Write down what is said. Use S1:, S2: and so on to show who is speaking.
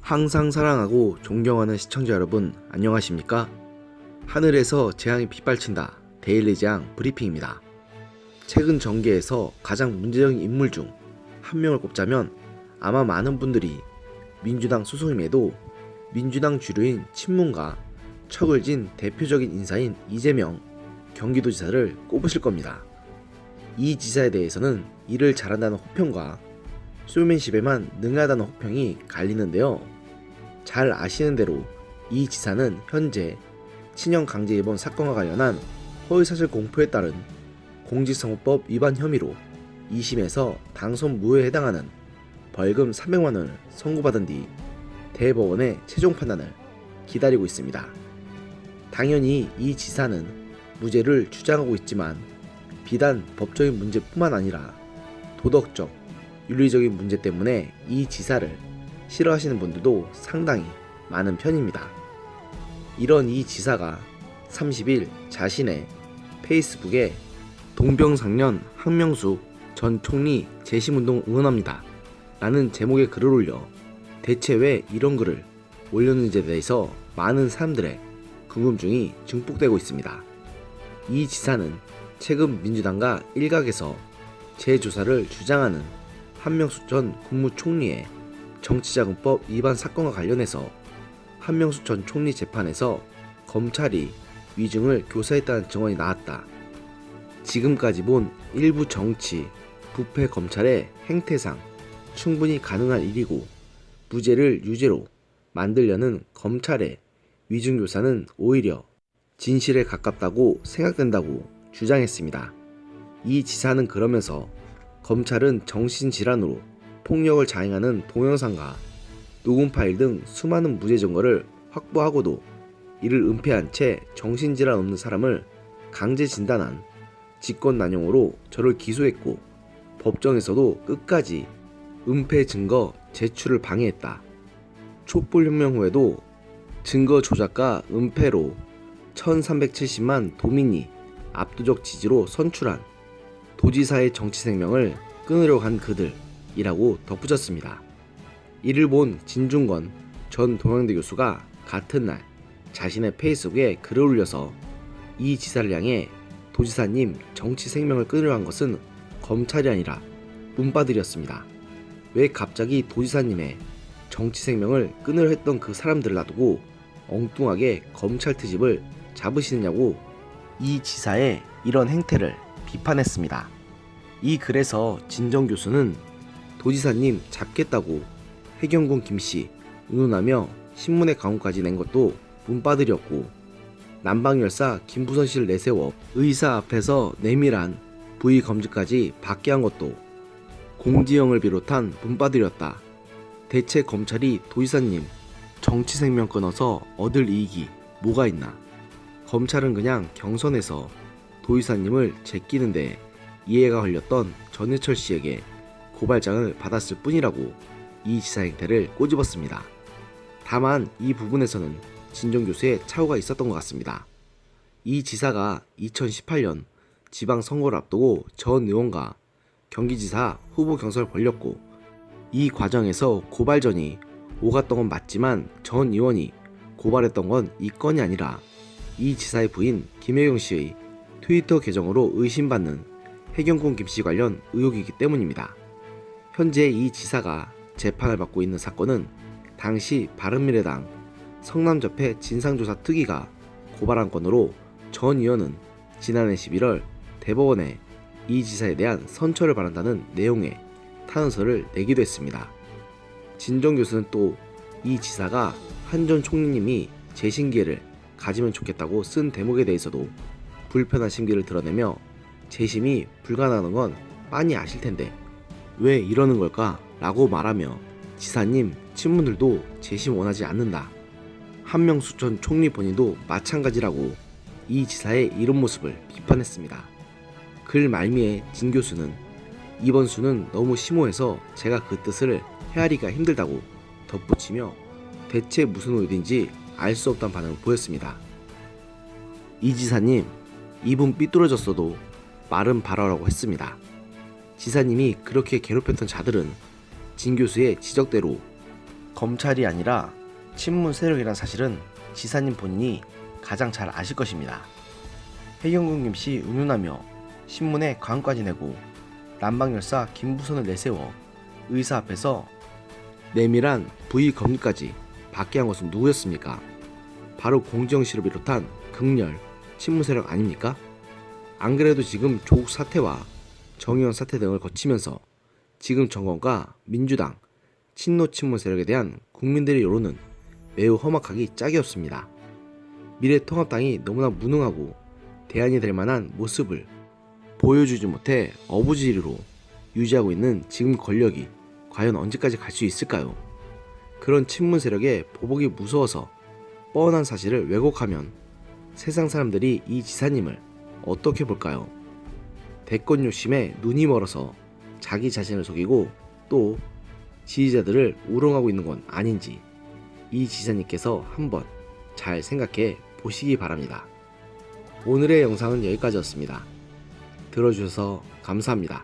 S1: 항상 사랑하고 존경하는 시청자 여러분, 안녕하십니까? 하늘에서 재앙이 빗발친다. 데일리 재앙 브리핑입니다. 최근 정계에서 가장 문제적인 인물 중 한 명을 꼽자면 아마 많은 분들이 민주당 소속임에도 민주당 주류인 친문과 척을 진 대표적인 인사인 이재명 경기도지사를 꼽으실 겁니다. 이 지사에 대해서는 일을 잘한다는 호평과 쇼맨십에만 능하다는 호평이 갈리는데요. 잘 아시는 대로 이 지사는 현재 친형 강제 입원 사건과 관련한 허위사실 공표에 따른 공직선거법 위반 혐의로 2심에서 당선 무효에 해당하는 벌금 300만원을 선고받은 뒤 대법원의 최종 판단을 기다리고 있습니다. 당연히 이 지사는 무죄를 주장하고 있지만 비단 법적인 문제뿐만 아니라 도덕적, 윤리적인 문제 때문에 이 지사를 싫어하시는 분들도 상당히 많은 편입니다. 이런 이 지사가 30일 자신의 페이스북에 동병상련 한명숙 전 총리 재심운동 응원합니다 라는 제목의 글을 올려 대체 왜 이런 글을 올렸는지에 대해서 많은 사람들의 궁금증이 증폭되고 있습니다. 이 지사는 최근 민주당과 일각에서 재조사를 주장하는 한명숙 전 국무총리의 정치자금법 위반 사건과 관련해서 한명숙 전 총리 재판에서 검찰이 위증을 교사했다는 증언이 나왔다. 지금까지 본 일부 정치, 부패 검찰의 행태상 충분히 가능한 일이고 무죄를 유죄로 만들려는 검찰의 위증교사는 오히려 진실에 가깝다고 생각된다고 주장했습니다. 이 지사는 그러면서 검찰은 정신질환으로 폭력을 자행하는 동영상과 녹음 파일 등 수많은 무죄 증거를 확보하고도 이를 은폐한 채 정신질환 없는 사람을 강제 진단한 직권남용으로 저를 기소했고 법정에서도 끝까지 은폐 증거 제출을 방해했다. 촛불혁명 후에도 증거 조작과 은폐로 1370만 도민이 압도적 지지로 선출한 도지사의 정치 생명을 끊으려고 한 그들이라고 덧붙였습니다. 이를 본 진중권 전 동양대 교수가 같은 날 자신의 페이스북에 글을 올려서 이 지사를 향해 도지사님 정치 생명을 끊으려 한 것은 검찰이 아니라 문바들이었습니다. 왜 갑자기 도지사님의 정치 생명을 끊으려 했던 그 사람들을 놔두고 엉뚱하게 검찰 트집을 잡으시느냐고 이 지사의 이런 행태를 비판했습니다. 이 글에서 진정 교수는 도지사님 잡겠다고 해경군 김씨 의논하며 신문의 강호까지 낸 것도 문바들이었고 남방열사 김부선 씨를 내세워 의사 앞에서 내밀한 부위 검증까지 받게 한 것도 공지영을 비롯한 문바들이었다. 대체 검찰이 도지사님 정치 생명 끊어서 얻을 이익이 뭐가 있나? 검찰은 그냥 경선에서 도지사님을 제끼는데 이해가 걸렸던 전해철 씨에게 고발장을 받았을 뿐이라고 이 지사 행태를 꼬집었습니다. 다만 이 부분에서는 진정 교수의 착오가 있었던 것 같습니다. 이 지사가 2018년 지방선거를 앞두고 전 의원과 경기지사 후보 경선을 벌였고 이 과정에서 고발전이 오갔던 건 맞지만 전 의원이 고발했던 건 이 건이 아니라 이 지사의 부인 김혜경 씨의 트위터 계정으로 의심받는 해경군 김씨 관련 의혹이기 때문입니다. 현재 이 지사가 재판을 받고 있는 사건은 당시 바른미래당 성남접해 진상조사 특위가 고발한 건으로 전 의원은 지난해 11월 대법원에 이 지사에 대한 선처를 바란다는 내용의 탄원서를 내기도 했습니다. 진정 교수는 또 이 지사가 한 전 총리님이 재심 기회를 가지면 좋겠다고 쓴 대목에 대해서도 불편한 심기를 드러내며 재심이 불가능한 건 빤히 아실 텐데 왜 이러는 걸까? 라고 말하며 지사님 친문들도 재심 원하지 않는다. 한명숙 전 총리 본인도 마찬가지라고 이 지사의 이런 모습을 비판했습니다. 글 말미에 진 교수는 이번 수는 너무 심오해서 제가 그 뜻을 헤아리기가 힘들다고 덧붙이며 대체 무슨 의도인지 알 수 없다는 반응을 보였습니다. 이 지사님, 입은 삐뚤어졌어도 말은 바라라고 했습니다. 지사님이 그렇게 괴롭혔던 자들은 진 교수의 지적대로 검찰이 아니라 친문 세력이란 사실은 지사님 본인이 가장 잘 아실 것입니다. 해경군 김씨 운운하며 신문에 광까지 내고 남방열사 김부선을 내세워 의사 앞에서 내밀한 부의 검리까지 받게 한 것은 누구였습니까? 바로 공지영 씨를 비롯한 극렬 친문 세력 아닙니까? 안 그래도 지금 조국 사태와 정의원 사태 등을 거치면서 지금 정권과 민주당, 친노 친문 세력에 대한 국민들의 여론은 매우 험악하기 짝이 없습니다. 미래통합당이 너무나 무능하고 대안이 될 만한 모습을 보여주지 못해 어부지리로 유지하고 있는 지금 권력이 과연 언제까지 갈 수 있을까요? 그런 친문 세력의 보복이 무서워서 뻔한 사실을 왜곡하면 세상 사람들이 이 지사님을 어떻게 볼까요? 대권 욕심에 눈이 멀어서 자기 자신을 속이고 또 지지자들을 우롱하고 있는 건 아닌지 이 지사님께서 한번 잘 생각해 보시기 바랍니다. 오늘의 영상은 여기까지였습니다. 들어주셔서 감사합니다.